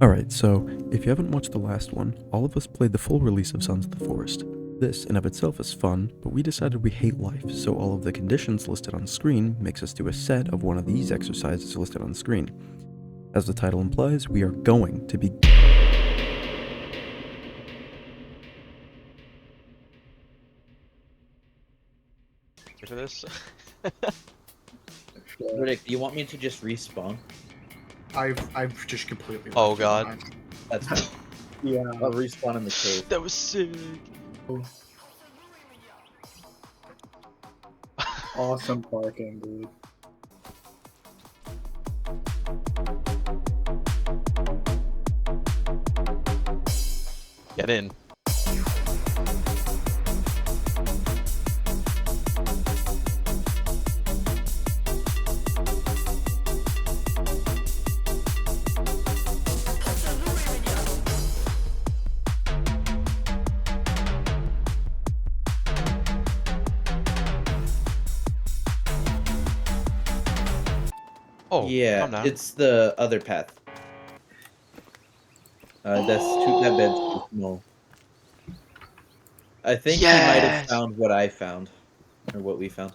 Alright, so if you haven't watched the last one, all of us played the full release of Sons of the Forest. This in of itself is fun, but we decided we hate life, so all of the conditions listed on screen makes us do a set of one of these exercises listed on screen. As the title implies, we are going to be for this. Riddick, do you want me to just respawn? I've just completely. Oh left you god. behind. That's fine. Yeah. I'll respawn in the cave. That was sick. Awesome parking, dude. Get in. Oh, Yeah, calm down. it's the other path. That bed's too small. I think he might have found what I found, or what we found.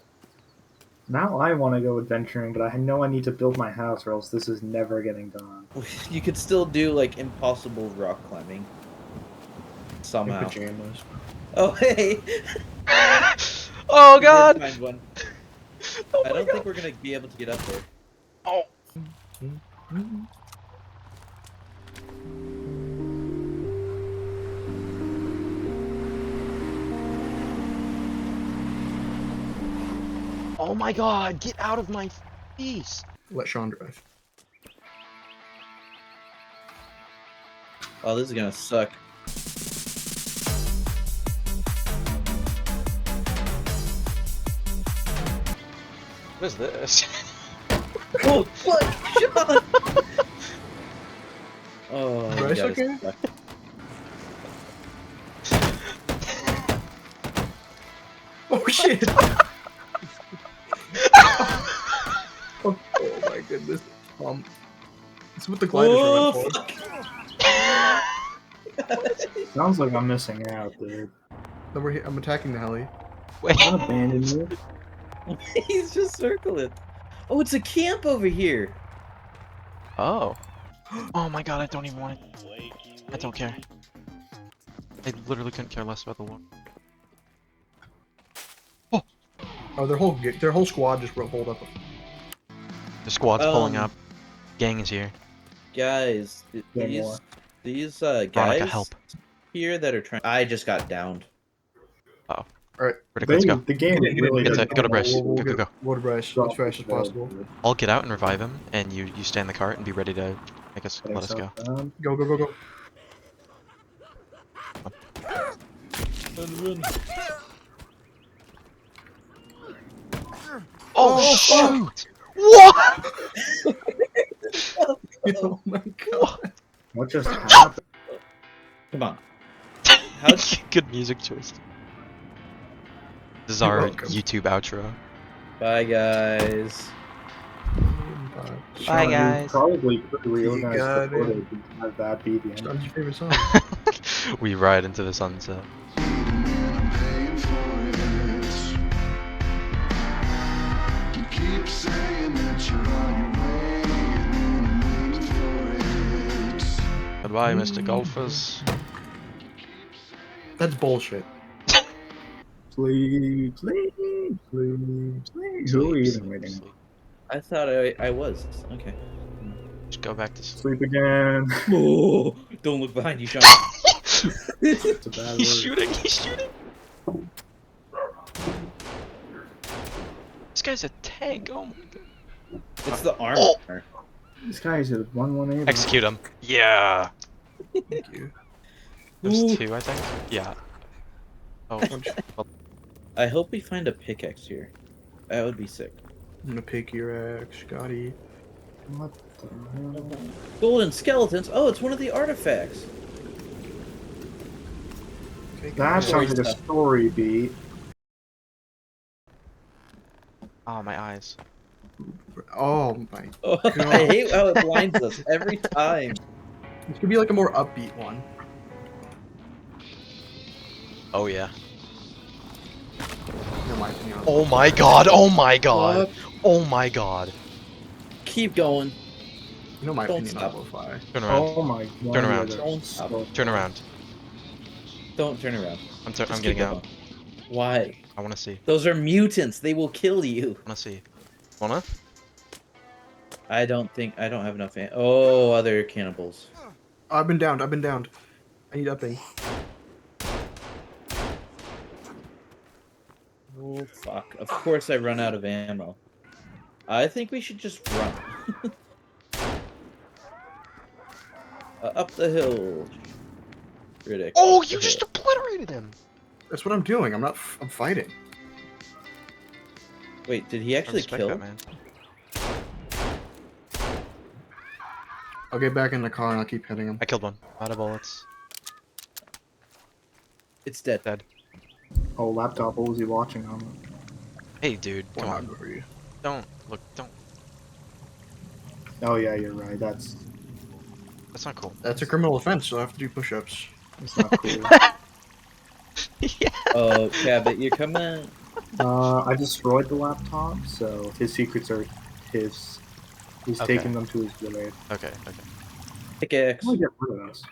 Now I want to go adventuring, but I know I need to build my house or else this is never getting done. You could still do like impossible rock climbing. Somehow. Pajamas. Oh hey! Oh We did god! find one. Oh I don't think we're gonna be able to get up there. Oh. Oh my god, get out of my face! Let Sean drive. Oh, this is gonna suck. What is this? Oh, fuck! Sean! Oh, you Bryce, gotta okay? suck. Oh shit! Oh my goodness. It's what the gliders are meant for. Sounds like I'm missing out, dude. Then we're I'm attacking the heli. Wait. Don't abandon you. He's just circling. Oh, it's a camp over here. Oh. Oh my god, I don't even want it. I don't care. I literally couldn't care less about the war. Oh, their whole squad just rolled up. The squad's pulling up. Gang is here. Guys, Yeah, these more. these Veronica, guys help. here that are trying. I just got downed. Alright, Let's go. The game really Get doesn't to- go to Bryce. we'll Go, go, get- go. Go to Bryce drop as fast as the bed, possible. dude. I'll get out and revive him, and you stay in the cart and be ready to make us let us go. Go, go, go, go. Oh shoot! What? Oh my god. What just happened? Come on. How? Good music choice. This is You're our welcome. YouTube outro. Bye, guys. Sean, you guys. probably pretty You reorganized got the it. footage and have that be the end. Sean's your favorite song. We ride into the sunset. Goodbye, Mr. Golfers. That's bullshit. Please, please, please, please. Who are you even waiting? Sleep. I thought I was. Okay. Just go back to sleep. Sleep again. Oh, don't look behind you, Sean. It's a bad He's word. shooting, he's shooting! This guy's a tank, oh my god. It's the armor. This guy is a 118. Execute him. Yeah! Thank you. There's Ooh. two, I think. Yeah. Oh, well, I hope we find a pickaxe here. That would be sick. I'm gonna pick your axe, Scotty. What the hell? Golden skeletons. Oh, it's one of the artifacts. That sounds like a stuff. story beat. oh, my eyes. Oh my Oh, God. I hate how it blinds us every time. This could be like a more upbeat one. Oh yeah. In my opinion. Oh my god, oh my god. Fuck. Oh my god. Keep going. You know my Don't opinion stop. on lo-fi. Turn around. Oh my god. Turn around. they're Don't stop. so Turn close. around. Don't turn around. I'm Just getting keep out. going. Why? I wanna see. Those are mutants. They will kill you. I wanna see. Wanna? I don't have enough. Oh, other cannibals. I've been downed. I've been downed. I need upping. Oh fuck! Of course I run out of ammo. I think we should just run. Up the hill. Riddick. Oh, up you the just hill. obliterated him! That's what I'm doing. I'm not. I'm fighting. Wait, did he I actually respect kill? that, man. I'll get back in the car and I'll keep hitting him. I killed one. Out of bullets. It's dead. Dead. Oh, laptop, what was he watching on? Hey, dude, come on. Pornography. Don't. Look, don't. Oh yeah, you're right. That's That's not cool. That's a criminal offense, so I have to do push-ups. not cool. Yeah. Oh, Cabot, you're coming. I destroyed the laptop, so his secrets are his. He's Okay. taking them to his grave. Okay, okay. Pickaxe. How do I get rid of this?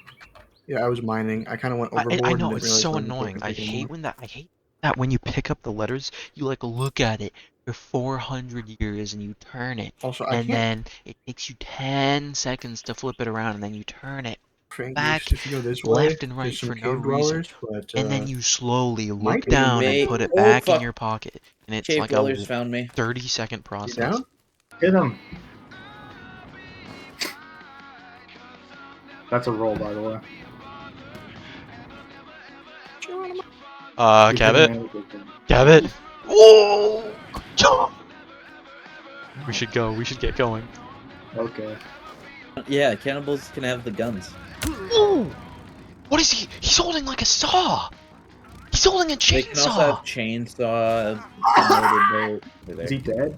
Yeah, I was mining. I kind of went overboard. I and know, didn't it's realize so I wasn't annoying. supposed to I take hate anymore. when that. I hate that when you pick up the letters, you like look at it for 400 years and you turn it, Also, I and can't then it takes you 10 seconds to flip it around, and then you turn it think back if you go this way, left and right there's some for no cave reason, dwellers, but and then you slowly might look be. down and May- put it Oh, back in fuck. your pocket, and it's Cave like dwellers a found me. 30-second you process. down? Hit him. That's a roll, by the way. He's Cabot? hitting everything. Cabot? Whoa! We should go. We should get going. Okay. Yeah, cannibals can have the guns. Ooh! What is he? He's holding like a saw! He's holding a They can also have chainsaw! chainsaw. Over Is there. he dead?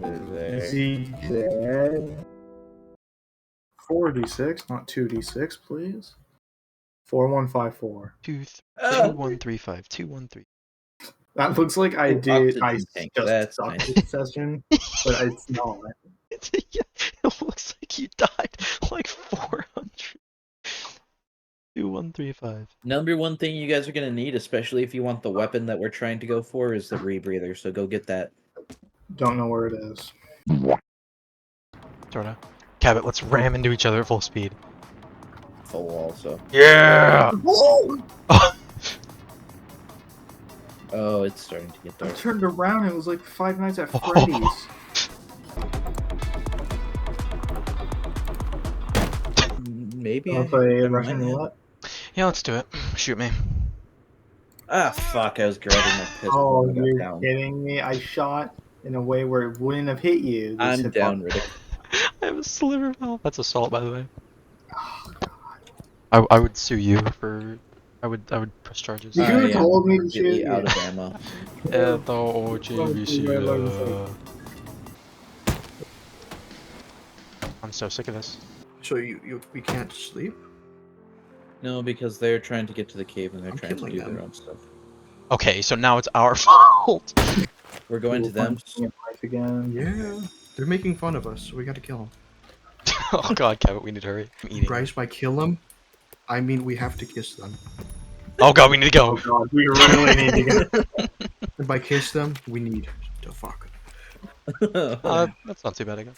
Over there. Is he dead? 4d6, not 2d6, please. 4154. 2135. 213. That looks like I Oh, did. I oxygen tank, just that's sucked nice. this session, but it's not. Yeah, it looks like you died like 400. 2135. Number one thing you guys are gonna need, especially if you want the weapon that we're trying to go for, is the rebreather. So go get that. Don't know where it is. Sorta. Cabot, let's ram into each other at full speed. Full also. Yeah! Whoa! Oh, it's starting to get I dark. turned around and it was like Five Nights at Freddy's. Maybe. Wanna play never Russian mind. roulette? Yeah, let's do it. Shoot me. Ah, fuck! I was grabbing my pistol. Oh, and I got you're down. kidding me! I shot in a way where it wouldn't have hit you. This I'm hit down, box. Riddick. I have a sliver of health. That's assault, by the way. I would sue you for. I would press charges. You I could've am told me to completely shoot out you. of ammo. I'm so sick of this. So we can't sleep? No, because they're trying to get to the cave and they're I'm trying to killing do them. their own stuff. Okay, so now it's our fault. We're going to them. Life again. Yeah. They're making fun of us, so we gotta kill them. Oh god, Cabot, we need to hurry. I'm eating. Bryce, by kill them, I mean we have to kiss them. Oh god, we need to Oh go. god, we really need to get. And by kiss them, we need to fuck. That's not too bad, I guess.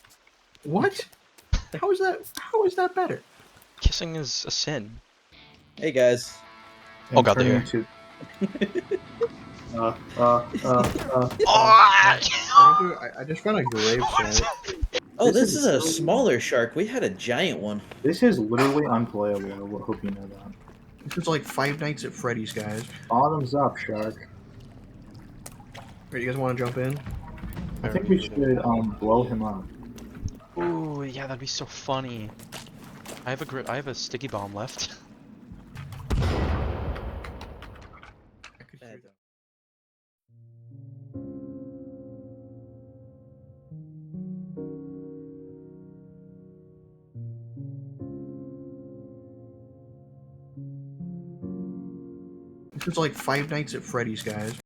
What? How is that? How is that better? Kissing is a sin. Hey guys. Oh god, turn they're into. I just found a grave site. Oh, This this is is a so- smaller shark. We had a giant one. This is literally unplayable. I hope you know that. This was like Five Nights at Freddy's, guys. Bottoms up, shark. Right, you guys want to jump in? I think we should blow him up. Ooh, yeah, that'd be so funny. I have a sticky bomb left. I could hear that. It's like Five Nights at Freddy's, guys.